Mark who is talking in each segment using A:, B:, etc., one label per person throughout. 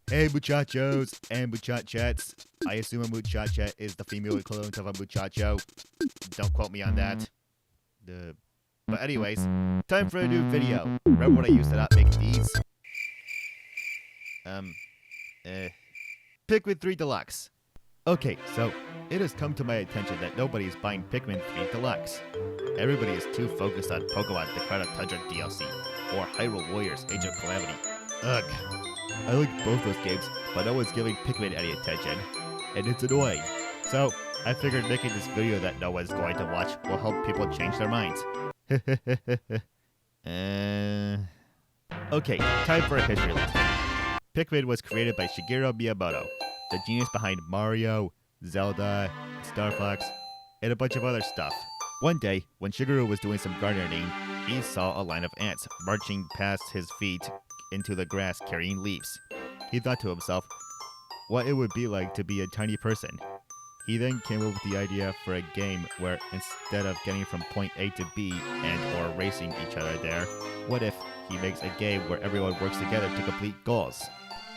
A: Hey muchachos and muchachets. I assume a muchacha is the female equivalent of a muchacho. Don't quote me on that. But anyways, time for a new video. Remember when I used to not make these? Pikmin 3 Deluxe. Okay, so it has come to my attention that nobody is buying Pikmin 3 Deluxe. Everybody is too focused on Pokemon The Crown of Tundra DLC or Hyrule Warriors Age of Calamity. Ugh. I like both those games, but no one's giving Pikmin any attention, and it's annoying. So, I figured making this video that no one's going to watch will help people change their minds. Okay, time for a history lesson. Pikmin was created by Shigeru Miyamoto, the genius behind Mario, Zelda, Star Fox, and a bunch of other stuff. One day, when Shigeru was doing some gardening, he saw a line of ants marching past his feet into the grass carrying leaves. He thought to himself what it would be like to be a tiny person. He then came up with the idea for a game where instead of getting from point A to B and or racing each other there, what if he makes a game where everyone works together to complete goals?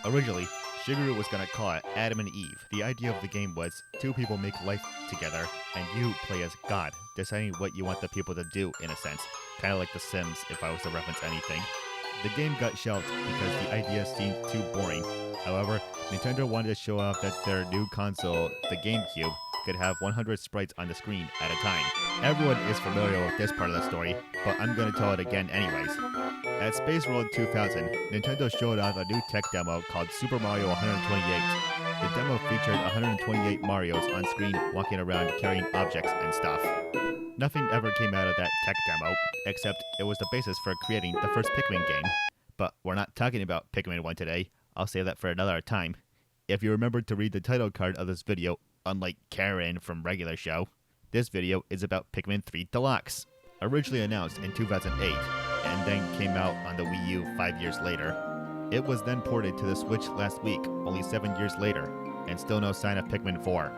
A: Originally, Shigeru was going to call it Adam and Eve. The idea of the game was two people make life together and you play as God, deciding what you want the people to do in a sense. Kind of like The Sims if I was to reference anything. The game got shelved because the idea seemed too boring. However, Nintendo wanted to show off that their new console, the GameCube, could have 100 sprites on the screen at a time. Everyone is familiar with this part of the story, but I'm going to tell it again anyways. At Space World 2000, Nintendo showed off a new tech demo called Super Mario 128. The demo featured 128 Marios on screen walking around carrying objects and stuff. Nothing ever came out of that tech demo, except it was the basis for creating the first Pikmin game. But we're not talking about Pikmin 1 today. I'll save that for another time. If you remember to read the title card of this video, unlike Karen from regular show, this video is about Pikmin 3 Deluxe. Originally announced in 2008, and then came out on the Wii U 5 years later. It was then ported to the Switch last week, only 7 years later, and still no sign of Pikmin 4.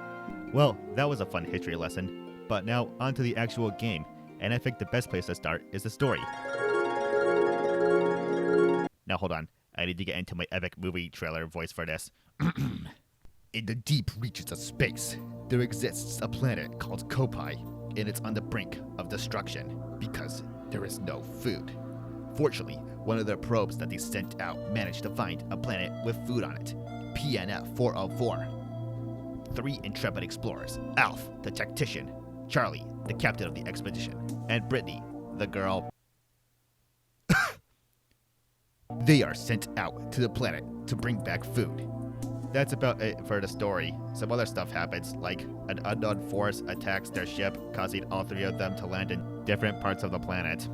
A: Well, that was a fun history lesson. But now, on to the actual game, and I think the best place to start is the story. Now hold on, I need to get into my epic movie trailer voice for this. In the deep reaches of space, there exists a planet called Kopai, and it's on the brink of destruction, because there is no food. Fortunately, one of the probes that they sent out managed to find a planet with food on it, PNF 404. 3 intrepid explorers, Alf, the tactician, Charlie, the captain of the expedition, and Brittany, the girl. They are sent out to the planet to bring back food. That's about it for the story. Some other stuff happens, like an unknown force attacks their ship, causing all 3 of them to land in different parts of the planet.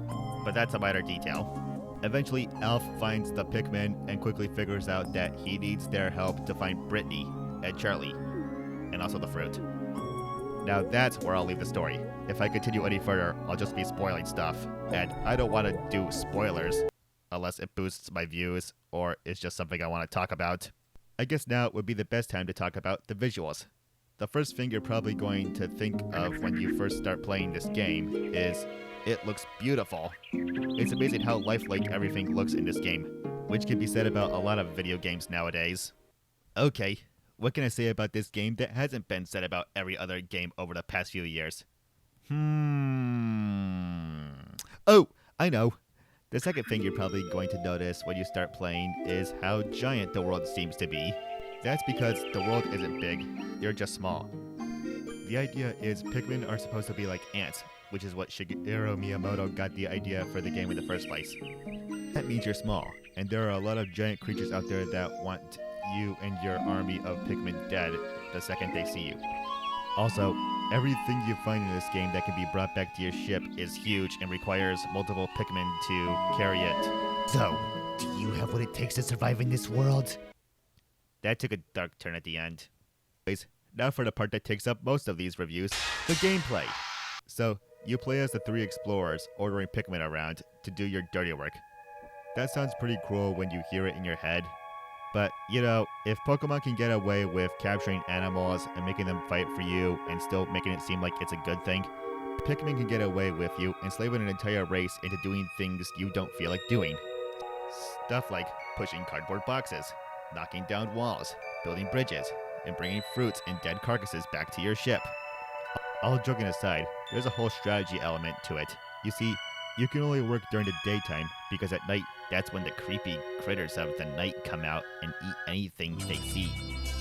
A: But that's a minor detail. Eventually, Alf finds the Pikmin and quickly figures out that he needs their help to find Brittany and Charlie, and also the fruit. Now that's where I'll leave the story. If I continue any further, I'll just be spoiling stuff, and I don't want to do spoilers unless it boosts my views or it's just something I want to talk about. I guess now would be the best time to talk about the visuals. The first thing you're probably going to think of when you first start playing this game is it looks beautiful. It's amazing how lifelike everything looks in this game, which can be said about a lot of video games nowadays. Okay. What can I say about this game that hasn't been said about every other game over the past few years? Oh, I know. The second thing you're probably going to notice when you start playing is how giant the world seems to be. That's because the world isn't big, you're just small. The idea is Pikmin are supposed to be like ants, which is what Shigeru Miyamoto got the idea for the game in the first place. That means you're small, and there are a lot of giant creatures out there that want you and your army of Pikmin dead the second they see you. Also, everything you find in this game that can be brought back to your ship is huge and requires multiple Pikmin to carry it. So, do you have what it takes to survive in this world? That took a dark turn at the end. Anyways, now for the part that takes up most of these reviews, the gameplay. So, you play as the 3 explorers ordering Pikmin around to do your dirty work. That sounds pretty cruel when you hear it in your head. But, you know, if Pokemon can get away with capturing animals and making them fight for you and still making it seem like it's a good thing, Pikmin can get away with you enslaving an entire race into doing things you don't feel like doing. Stuff like pushing cardboard boxes. knocking down walls, building bridges, and bringing fruits and dead carcasses back to your ship. All joking aside, there's a whole strategy element to it. You see, you can only work during the daytime because at night, that's when the creepy critters of the night come out and eat anything they see.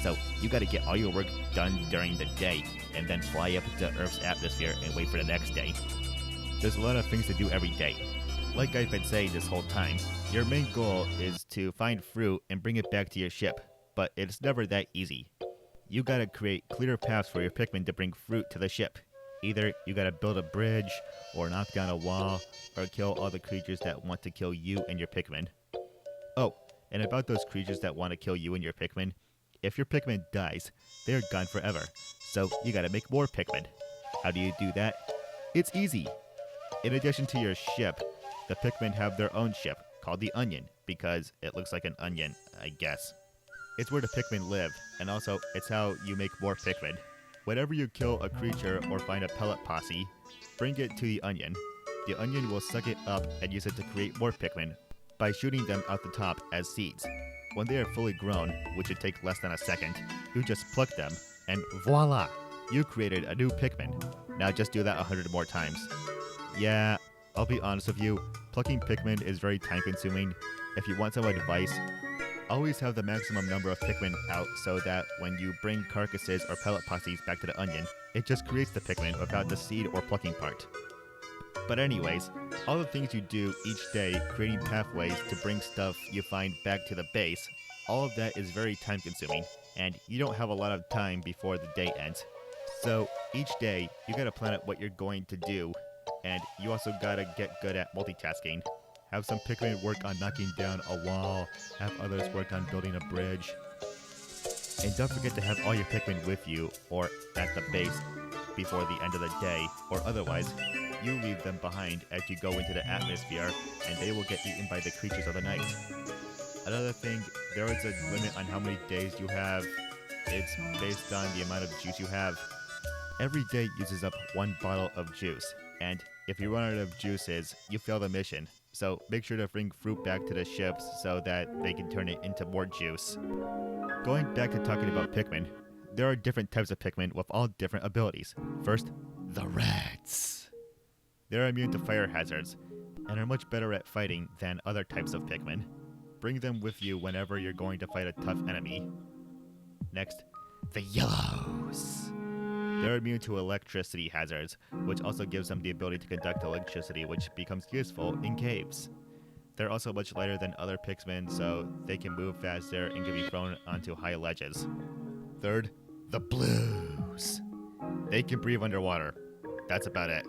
A: So you gotta get all your work done during the day and then fly up into Earth's atmosphere and wait for the next day. There's a lot of things to do every day. Like I've been saying this whole time, your main goal is to find fruit and bring it back to your ship, but it's never that easy. You gotta create clear paths for your Pikmin to bring fruit to the ship. Either you gotta build a bridge, or knock down a wall, or kill all the creatures that want to kill you and your Pikmin. Oh, and about those creatures that want to kill you and your Pikmin, if your Pikmin dies, they're gone forever. So you gotta make more Pikmin. How do you do that? It's easy. In addition to your ship, the Pikmin have their own ship, called the Onion, because it looks like an onion, I guess. It's where the Pikmin live, and also it's how you make more Pikmin. Whenever you kill a creature or find a pellet posse, bring it to the Onion. The Onion will suck it up and use it to create more Pikmin by shooting them out the top as seeds. When they are fully grown, which would take less than a second, you just pluck them, and voila! You created a new Pikmin. Now just do that 100 more times. Yeah, I'll be honest with you, plucking Pikmin is very time consuming. If you want some advice, always have the maximum number of Pikmin out so that when you bring carcasses or pellet posses back to the Onion, it just creates the Pikmin without the seed or plucking part. But anyways, all the things you do each day, creating pathways to bring stuff you find back to the base, all of that is very time consuming, and you don't have a lot of time before the day ends. So each day, you gotta plan out what you're going to do, and you also gotta get good at multitasking. Have some Pikmin work on knocking down a wall, have others work on building a bridge. And don't forget to have all your Pikmin with you, or at the base, before the end of the day, or otherwise, you leave them behind as you go into the atmosphere, and they will get eaten by the creatures of the night. Another thing, there is a limit on how many days you have. It's based on the amount of juice you have. Every day uses up 1 bottle of juice, and if you run out of juices, you fail the mission. So make sure to bring fruit back to the ships so that they can turn it into more juice. Going back to talking about Pikmin, there are different types of Pikmin with all different abilities. First, the rats. They're immune to fire hazards, and are much better at fighting than other types of Pikmin. Bring them with you whenever you're going to fight a tough enemy. Next, the yellows. They're immune to electricity hazards, which also gives them the ability to conduct electricity, which becomes useful in caves. They're also much lighter than other Pikmin, so they can move faster and can be thrown onto high ledges. Third, the blues. They can breathe underwater. That's about it.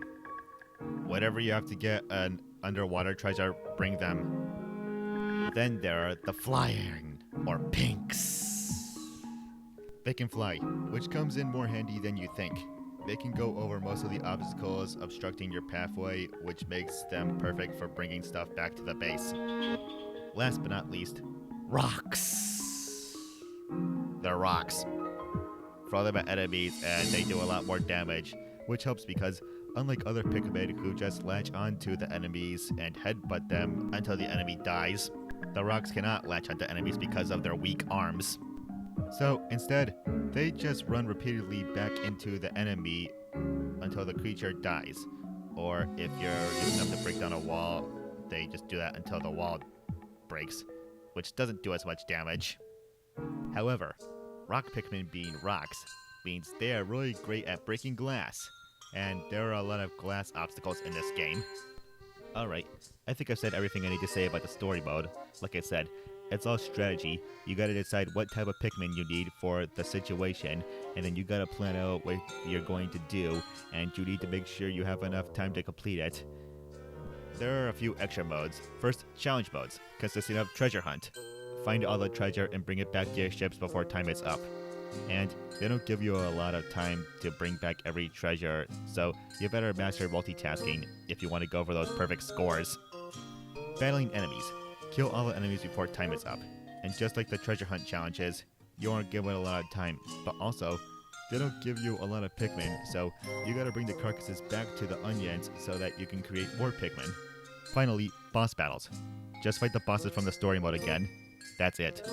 A: Whenever you have to get an underwater treasure, bring them. Then there are the flying, or pinks. They can fly, which comes in more handy than you think. They can go over most of the obstacles obstructing your pathway, which makes them perfect for bringing stuff back to the base. Last but not least, rocks. They're rocks. Throw them at enemies and they do a lot more damage, which helps because unlike other Pikmin who just latch onto the enemies and headbutt them until the enemy dies, the rocks cannot latch onto enemies because of their weak arms. So instead, they just run repeatedly back into the enemy until the creature dies. Or if you're using them to break down a wall, they just do that until the wall breaks, which doesn't do as much damage. However, rock Pikmin being rocks means they are really great at breaking glass, and there are a lot of glass obstacles in this game. Alright, I think I've said everything I need to say about the story mode. Like I said, it's all strategy. You gotta decide what type of Pikmin you need for the situation, and then you gotta plan out what you're going to do, and you need to make sure you have enough time to complete it. There are a few extra modes. First, challenge modes, consisting of treasure hunt. Find all the treasure and bring it back to your ships before time is up. And they don't give you a lot of time to bring back every treasure, so you better master multitasking if you want to go for those perfect scores. Battling enemies. Kill all the enemies before time is up. And just like the treasure hunt challenges, you aren't given a lot of time, but also, they don't give you a lot of Pikmin, so you gotta bring the carcasses back to the onions so that you can create more Pikmin. Finally, boss battles. Just fight the bosses from the story mode again. That's it.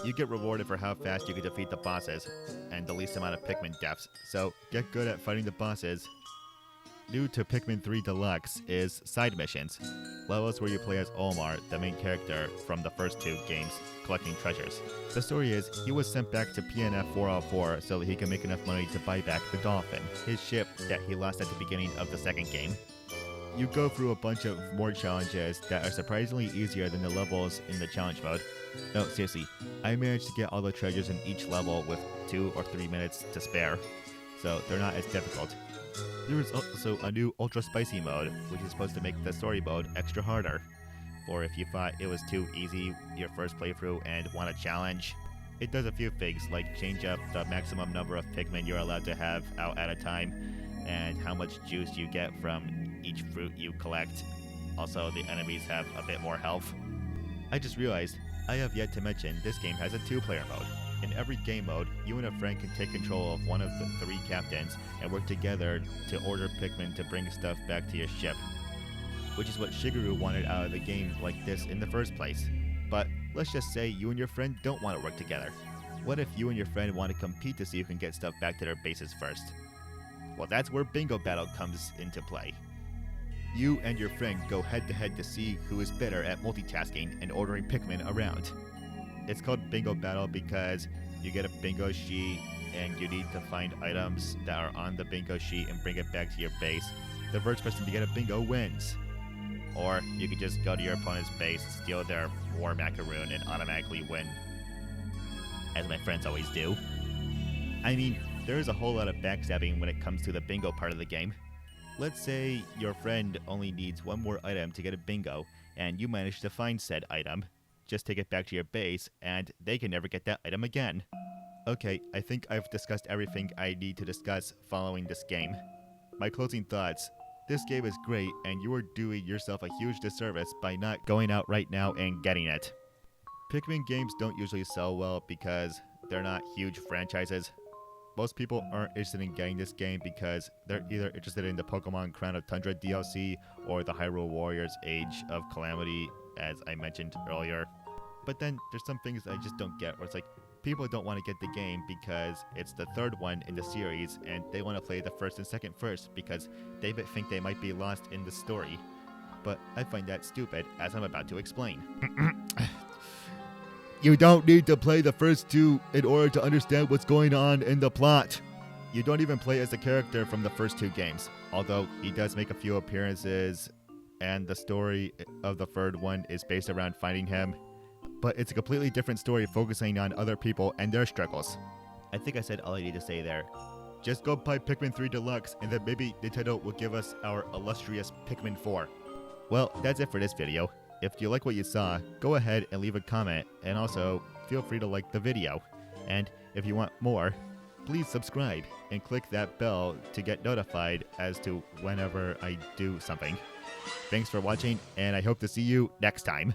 A: You get rewarded for how fast you can defeat the bosses, and the least amount of Pikmin deaths, so get good at fighting the bosses. New to Pikmin 3 Deluxe is side missions, levels where you play as Omar, the main character from the first 2 games, collecting treasures. The story is, he was sent back to PNF 404 so that he can make enough money to buy back the Dolphin, his ship that he lost at the beginning of the second game. You go through a bunch of more challenges that are surprisingly easier than the levels in the challenge mode. No, seriously, I managed to get all the treasures in each level with 2 or 3 minutes to spare, so they're not as difficult. There is also a new ultra spicy mode, which is supposed to make the story mode extra harder, or if you thought it was too easy your first playthrough and want a challenge. It does a few things, like change up the maximum number of Pikmin you're allowed to have out at a time, and how much juice you get from each fruit you collect. Also, the enemies have a bit more health. I just realized, I have yet to mention this game has a 2-player mode. In every game mode, you and a friend can take control of one of the 3 captains and work together to order Pikmin to bring stuff back to your ship, which is what Shigeru wanted out of the game like this in the first place. But let's just say you and your friend don't want to work together. What if you and your friend want to compete to see who can get stuff back to their bases first? Well, that's where Bingo Battle comes into play. You and your friend go head-to-head to see who is better at multitasking and ordering Pikmin around. It's called Bingo Battle because you get a bingo sheet and you need to find items that are on the bingo sheet and bring it back to your base. The first person to get a bingo wins. Or you could just go to your opponent's base, steal their war macaroon, and automatically win. As my friends always do. I mean, there is a whole lot of backstabbing when it comes to the bingo part of the game. Let's say your friend only needs one more item to get a bingo, and you manage to find said item. Just take it back to your base, and they can never get that item again. Okay, I think I've discussed everything I need to discuss following this game. My closing thoughts. This game is great, and you are doing yourself a huge disservice by not going out right now and getting it. Pikmin games don't usually sell well because they're not huge franchises. Most people aren't interested in getting this game because they're either interested in the Pokemon Crown of Tundra DLC or the Hyrule Warriors Age of Calamity, as I mentioned earlier. But then there's some things I just don't get, where it's like, people don't want to get the game because it's the 3rd one in the series, and they want to play the 1st and 2nd first because they think they might be lost in the story. But I find that stupid, as I'm about to explain. You don't need to play the first 2 in order to understand what's going on in the plot. You don't even play as the character from the first 2 games, although he does make a few appearances, and the story of the 3rd one is based around finding him. But it's a completely different story focusing on other people and their struggles. I think I said all I need to say there. Just go buy Pikmin 3 Deluxe, and then maybe Nintendo will give us our illustrious Pikmin 4. Well, that's it for this video. If you like what you saw, go ahead and leave a comment, and also feel free to like the video. And if you want more, please subscribe and click that bell to get notified as to whenever I do something. Thanks for watching, and I hope to see you next time.